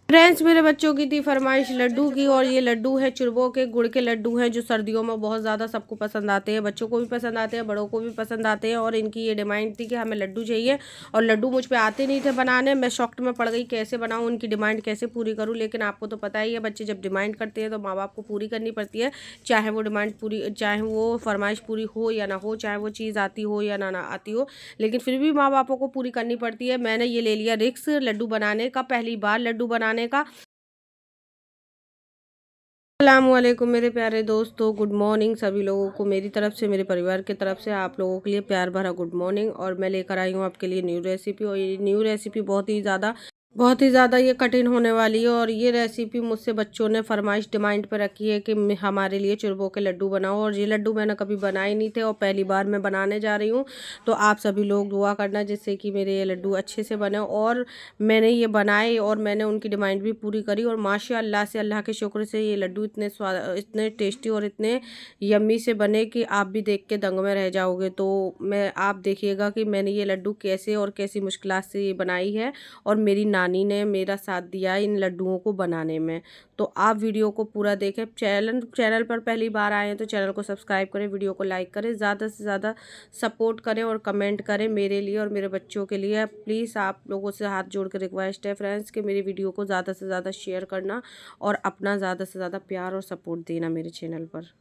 Friends, मेरे बच्चों की थी फरमाइश लड्डू की, और ये लड्डू है चुरबों के गुड़ के लड्डू हैं जो सर्दियों में बहुत ज़्यादा सबको पसंद आते हैं। बच्चों को भी पसंद आते हैं, बड़ों को भी पसंद आते हैं। और इनकी ये डिमांड थी कि हमें लड्डू चाहिए, और लड्डू मुझ पे आते नहीं थे बनाने। मैं शॉक्ट में पड़ गई, कैसे बनाऊँ, उनकी डिमांड कैसे पूरी करूँ। लेकिन आपको तो पता ही है, बच्चे जब डिमांड करते हैं तो माँ बाप को पूरी करनी पड़ती है, चाहे वो डिमांड पूरी, चाहे वो फरमाइश पूरी हो या ना हो, चाहे वो चीज़ आती हो या ना आती हो, लेकिन फिर भी माँ बापों को पूरी करनी पड़ती है। मैंने ये ले लिया रिस्क लड्डू बनाने का, पहली बार लड्डू बनाने का। अस्सलामुअलैकुम मेरे प्यारे दोस्तों, गुड मॉर्निंग सभी लोगों को मेरी तरफ से, मेरे परिवार की तरफ से आप लोगों के लिए प्यार भरा गुड मॉर्निंग। और मैं लेकर आई हूँ आपके लिए न्यू रेसिपी, और ये न्यू रेसिपी बहुत ही ज़्यादा ये कठिन होने वाली है। और ये रेसिपी मुझसे बच्चों ने फरमाइश डिमांड पे रखी है कि हमारे लिए चुरबों के लड्डू बनाओ। और ये लड्डू मैंने कभी बनाए नहीं थे और पहली बार मैं बनाने जा रही हूँ। तो आप सभी लोग दुआ करना जिससे कि मेरे ये लड्डू अच्छे से बने। और मैंने ये बनाए और मैंने उनकी डिमांड भी पूरी करी, और माशाअल्लाह से, अल्लाह के शुक्र से ये लड्डू इतने स्वाद, इतने टेस्टी और इतने यम्मी से बने कि आप भी देख के दंग में रह जाओगे। तो आप देखिएगा कि मैंने ये लड्डू कैसे और कैसी मुश्किलात से ये बनाई है, और मेरी नानी ने मेरा साथ दिया इन लड्डुओं को बनाने में। तो आप वीडियो को पूरा देखें। चैनल पर पहली बार आए हैं तो चैनल को सब्सक्राइब करें, वीडियो को लाइक करें, ज़्यादा से ज़्यादा सपोर्ट करें और कमेंट करें मेरे लिए और मेरे बच्चों के लिए। प्लीज़ आप लोगों से हाथ जोड़ कर रिक्वेस्ट है फ्रेंड्स कि मेरी वीडियो को ज़्यादा से ज़्यादा शेयर करना और अपना ज़्यादा से ज़्यादा प्यार और सपोर्ट देना मेरे चैनल पर।